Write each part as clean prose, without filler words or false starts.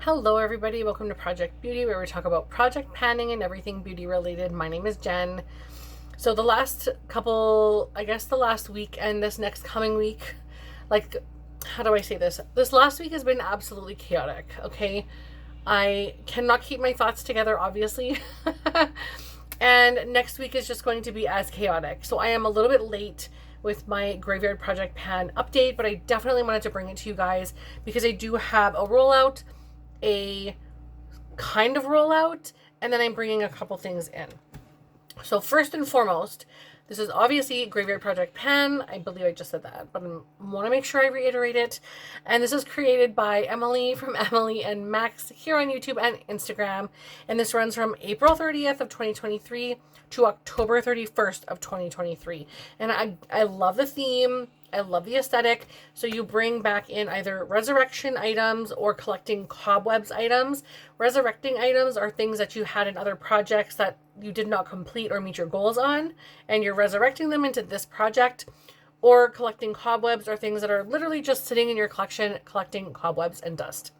Hello everybody, welcome to Project Beauty, where we talk about project panning and everything beauty related. My name is Jen. So the last the last week and this next coming week, how do I say this? This last week has been absolutely chaotic, okay? I cannot keep my thoughts together, obviously. And next week is just going to be as chaotic. So I am a little bit late with my Graveyard Project Pan update, but I definitely wanted to bring it to you guys because I do have a rollout, a kind of rollout, and then I'm bringing a couple things in. So first and foremost, this is obviously Graveyard Project Pan. I believe I just said that, but I want to make sure I reiterate it. And this is created by Emily from Emily and Max here on YouTube and Instagram. And this runs from April 30th of 2023 to October 31st of 2023. And I love the theme. I love the aesthetic. So you bring back in either resurrection items or collecting cobwebs items. Resurrecting items are things that you had in other projects that you did not complete or meet your goals on, and you're resurrecting them into this project. Or collecting cobwebs are things that are literally just sitting in your collection, collecting cobwebs and dust.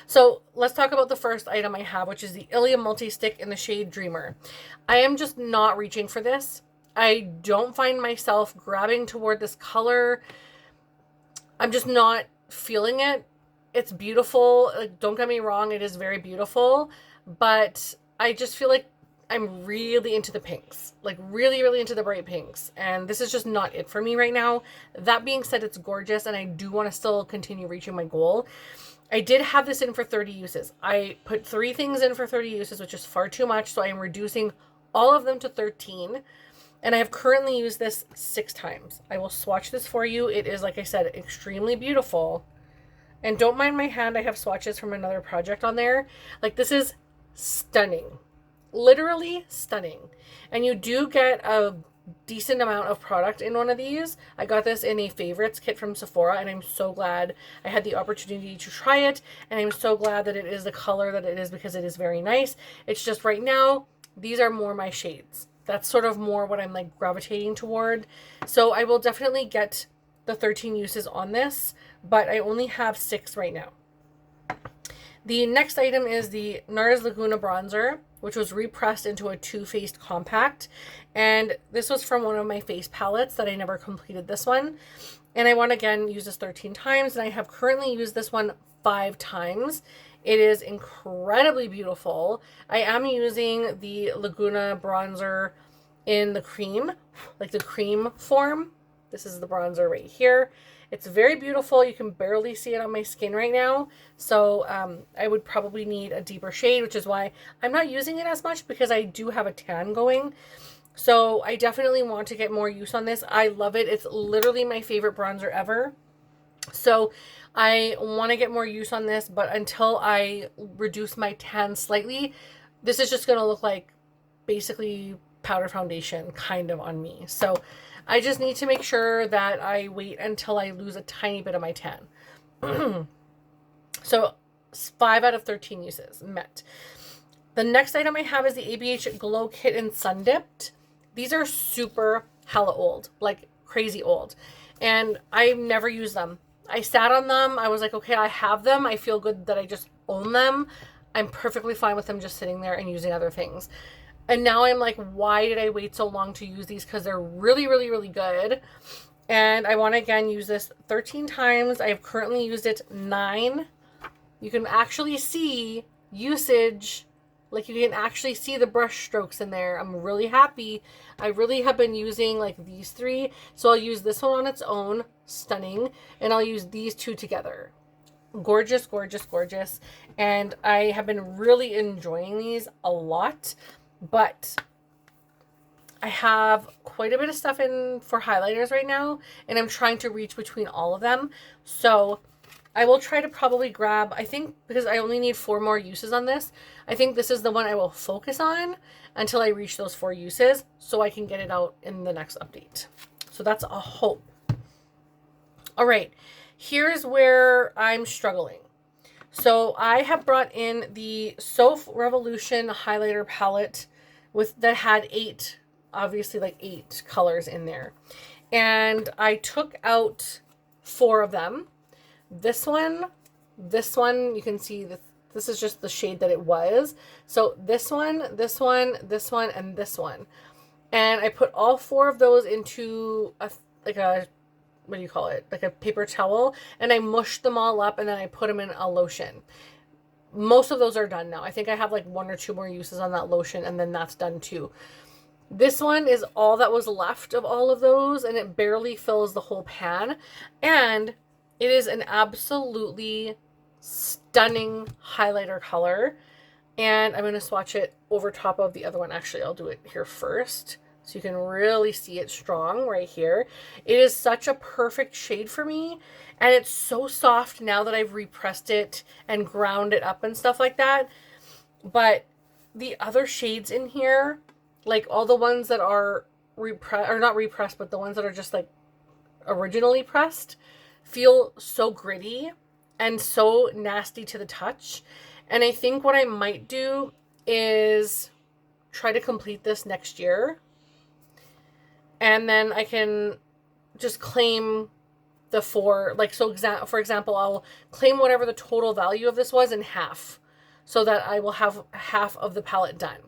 So let's talk about the first item I have, which is the Ilia Multi-Stick in the shade Dreamer. I am just not reaching for this. I don't find myself grabbing toward this color. I'm just not feeling it. It's beautiful. Like, don't get me wrong, it is very beautiful, but I just feel like I'm really into the pinks, like really, really into the bright pinks. And this is just not it for me right now. That being said, it's gorgeous and I do want to still continue reaching my goal. I did have this in for 30 uses. I put 3 things in for 30 uses, which is far too much. So I am reducing all of them to 13. And I have currently used this 6 times. I will swatch this for you. It is, like I said, extremely beautiful. And don't mind my hand. I have swatches from another project on there. Like, this is stunning. Literally stunning. And you do get a decent amount of product in one of these. I got this in a favorites kit from Sephora, and I'm so glad I had the opportunity to try it. And I'm so glad that it is the color that it is because it is very nice. It's just right now, these are more my shades. That's sort of more what I'm like gravitating toward. So I will definitely get the 13 uses on this, but I only have 6 right now. The next item is the NARS Laguna Bronzer, which was repressed into a Too Faced compact. And this was from one of my face palettes that I never completed this one. And I want to again use this 13 times, and I have currently used this one 5 times. It is incredibly beautiful. I am using the Laguna bronzer in the cream, like the cream form. This is the bronzer right here. It's very beautiful. You can barely see it on my skin right now. So I would probably need a deeper shade, which is why I'm not using it as much because I do have a tan going. So I definitely want to get more use on this. I love it. It's literally my favorite bronzer ever. So I want to get more use on this, but until I reduce my tan slightly, this is just going to look like basically powder foundation kind of on me. So I just need to make sure that I wait until I lose a tiny bit of my tan. So 5 out of 13 uses met. The next item I have is the ABH Glow Kit in Sun Dipped. These are super hella old, like crazy old. And I've never used them. I sat on them. I was like, okay, I have them. I feel good that I just own them. I'm perfectly fine with them just sitting there and using other things. And now I'm like, why did I wait so long to use these? Because they're really, really, really good. And I want to again use this 13 times. I have currently used it 9. You can actually see usage. Like, you can actually see the brush strokes in there. I'm really happy. I really have been using like these 3. So I'll use this one on its own. Stunning. And I'll use these 2 together. Gorgeous, gorgeous, gorgeous. And I have been really enjoying these a lot. But I have quite a bit of stuff in for highlighters right now. And I'm trying to reach between all of them. So I will try to probably grab, I think, because I only need 4 more uses on this, I think this is the one I will focus on until I reach those 4 uses so I can get it out in the next update. So that's a hope. All right, here's where I'm struggling. So I have brought in the Soph Revolution highlighter palette that had 8, obviously like 8 colors in there. And I took out 4 of them. This one, This one, you can see this is just the shade that it was. So this one, this one, this one, and this one. And I put all 4 of those into like a, what do you call it? Like a paper towel. And I mushed them all up and then I put them in a lotion. Most of those are done now. I think I have like 1 or 2 more uses on that lotion and then that's done too. This one is all that was left of all of those and it barely fills the whole pan. And it is an absolutely stunning highlighter color. And I'm going to swatch it over top of the other one. Actually, I'll do it here first so you can really see it strong right here. It is such a perfect shade for me. And it's so soft now that I've repressed it and ground it up and stuff like that. But the other shades in here, like all the ones that are not repressed, but the ones that are just like originally pressed, feel so gritty and so nasty to the touch. And I think what I might do is try to complete this next year. And then I can just claim the 4, like, so for example, I'll claim whatever the total value of this was in half so that I will have half of the palette done.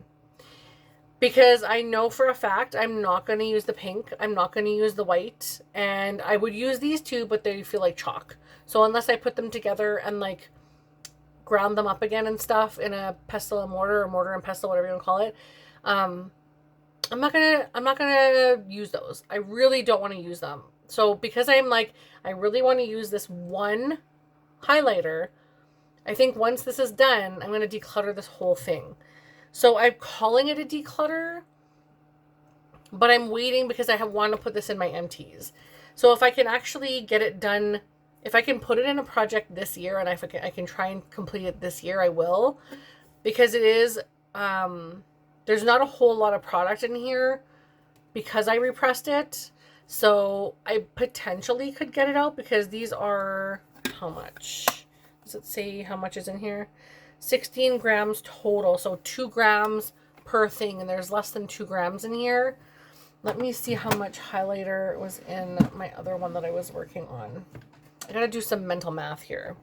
Because I know for a fact I'm not going to use the pink, I'm not going to use the white, and I would use these 2, but they feel like chalk. So unless I put them together and like ground them up again and stuff in a pestle and mortar or mortar and pestle, whatever you want to call it, I'm not gonna use those. I really don't want to use them. So because I'm like, I really want to use this one highlighter, I think once this is done, I'm going to declutter this whole thing. So I'm calling it a declutter, but I'm waiting because I want to put this in my empties. So if I can actually get it done, if I can put it in a project this year and if I can try and complete it this year, I will. Because it is, there's not a whole lot of product in here because I repressed it. So I potentially could get it out because these are, how much? Does it say how much is in here? 16 grams total. So 2 grams per thing. And there's less than 2 grams in here. Let me see how much highlighter was in my other one that I was working on. I gotta do some mental math here.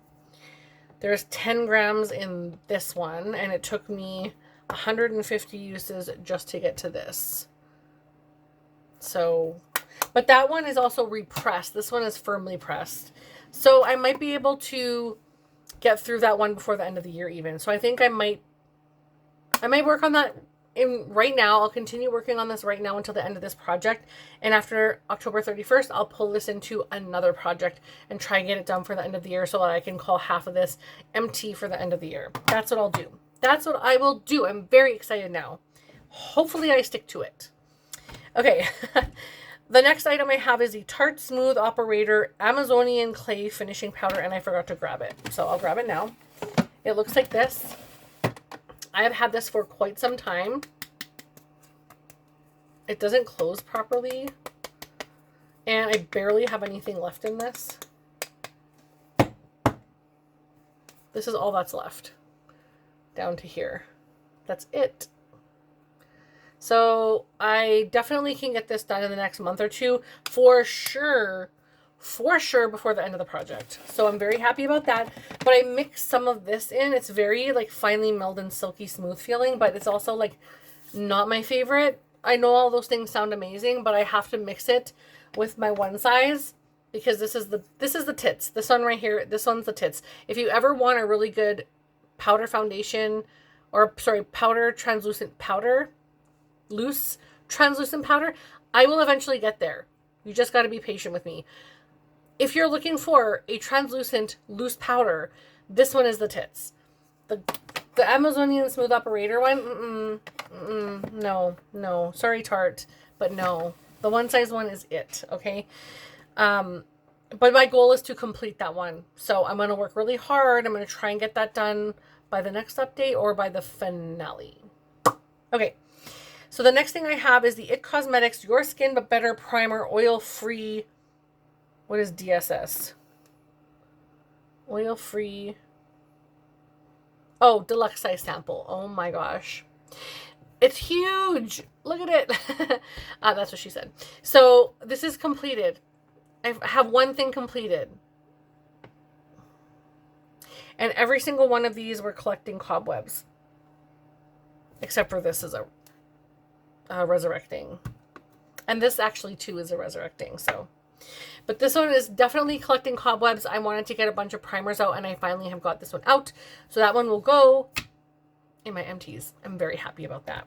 There's 10 grams in this one. And it took me 150 uses just to get to this. So... but that one is also repressed. This one is firmly pressed. So I might be able to get through that one before the end of the year even. So I think I might work on that right now. I'll continue working on this right now until the end of this project. And after October 31st, I'll pull this into another project and try and get it done for the end of the year so that I can call half of this empty for the end of the year. That's what I'll do. That's what I will do. I'm very excited now. Hopefully I stick to it. Okay. The next item I have is the Tarte Smooth Operator Amazonian Clay Finishing Powder, and I forgot to grab it. So I'll grab it now. It looks like this. I have had this for quite some time. It doesn't close properly. And I barely have anything left in this. This is all that's left. Down to here. That's it. So I definitely can get this done in the next month or two for sure before the end of the project. So I'm very happy about that. But I mixed some of this in. It's very like finely milled and silky smooth feeling, but it's also like not my favorite. I know all those things sound amazing, but I have to mix it with my one size because this is the tits. This one right here, this one's the tits. If you ever want a really good powder foundation powder translucent powder, loose translucent powder, I will eventually get there. You just got to be patient with me. If you're looking for a translucent loose powder, this one is the tits. The Amazonian Smooth Operator one, no. Sorry, Tarte, but no. The one size one is it, okay? But my goal is to complete that one. So I'm going to work really hard. I'm going to try and get that done by the next update or by the finale. Okay. So the next thing I have is the IT Cosmetics Your Skin But Better Primer Oil-Free. What is DSS? Oil-free. Oh, deluxe size sample. Oh my gosh. It's huge. Look at it. That's what she said. So this is completed. I have one thing completed. And every single one of these were collecting cobwebs. Except for this is a resurrecting. And this actually too is a resurrecting, so. But this one is definitely collecting cobwebs. I wanted to get a bunch of primers out, and I finally have got this one out. So that one will go in my empties. I'm very happy about that.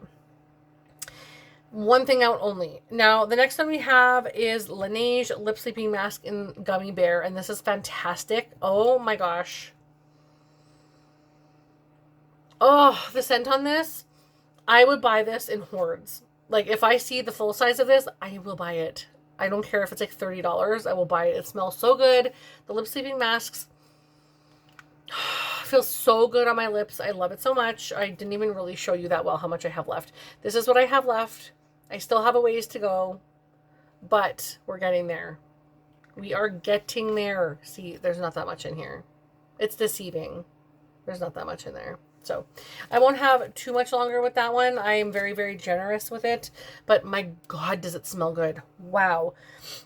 One thing out only. Now, the next one we have is Laneige Lip Sleeping Mask in Gummy Bear, and this is fantastic. Oh my gosh. Oh, the scent on this. I would buy this in hordes. Like, if I see the full size of this, I will buy it. I don't care if it's like $30. I will buy it. It smells so good. The lip sleeping masks feel so good on my lips. I love it so much. I didn't even really show you that well how much I have left. This is what I have left. I still have a ways to go, but we're getting there. We are getting there. See, there's not that much in here. It's deceiving. There's not that much in there. So I won't have too much longer with that one. I am very, very generous with it, but my God, does it smell good. Wow.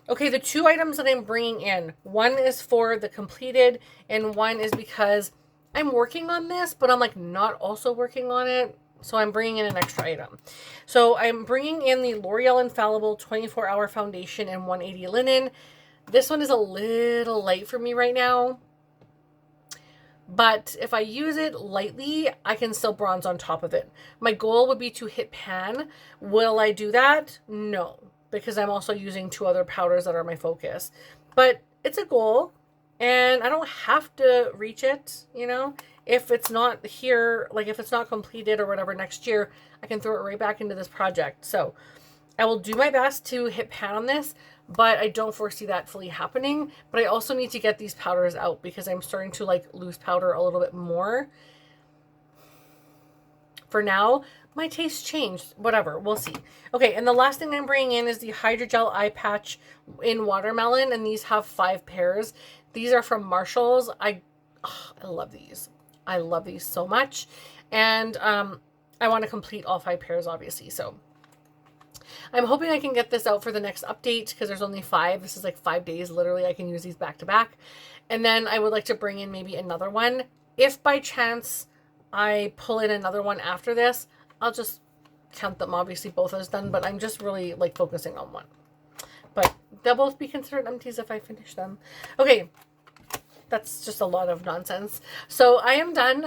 Okay, the two items that I'm bringing in, one is for the completed and one is because I'm working on this, but I'm like not also working on it. So I'm bringing in an extra item. So I'm bringing in the L'Oreal Infallible 24-Hour Foundation in 180 Linen. This one is a little light for me right now. But if I use it lightly, I can still bronze on top of it. My goal would be to hit pan. Will I do that? No, because I'm also using two other powders that are my focus. But it's a goal, and I don't have to reach it, you know? If it's not here, like if it's not completed or whatever next year, I can throw it right back into this project. So I will do my best to hit pan on this, but I don't foresee that fully happening. But I also need to get these powders out because I'm starting to like lose powder a little bit more. For now, my taste changed. Whatever, we'll see. Okay, and the last thing I'm bringing in is the Hydrogel Eye Patch in Watermelon, and these have 5 pairs. These are from Marshalls. I love these. I love these so much. And I want to complete all 5 pairs, obviously, so I'm hoping I can get this out for the next update because there's only 5. This is like 5 days. Literally, I can use these back to back. And then I would like to bring in maybe another one. If by chance I pull in another one after this, I'll just count them obviously both as done. But I'm just really like focusing on one. But they'll both be considered empties if I finish them. Okay. That's just a lot of nonsense. So I am done.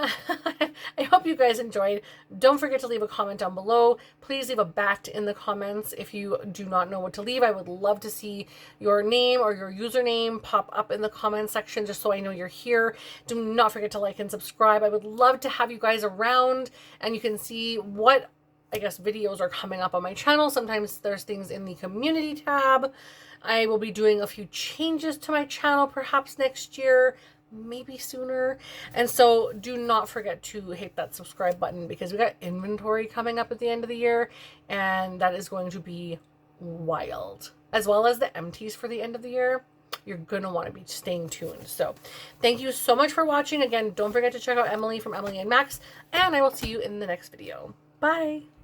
I hope you guys enjoyed. Don't forget to leave a comment down below. Please leave a bat in the comments if you do not know what to leave. I would love to see your name or your username pop up in the comment section just so I know you're here. Do not forget to like and subscribe. I would love to have you guys around and you can see what, I guess, videos are coming up on my channel. Sometimes there's things in the community tab. I will be doing a few changes to my channel perhaps next year, maybe sooner. And so do not forget to hit that subscribe button because we got inventory coming up at the end of the year and that is going to be wild. As well as the empties for the end of the year. You're going to want to be staying tuned. So thank you so much for watching. Again, don't forget to check out Emily from Emily and Max and I will see you in the next video. Bye.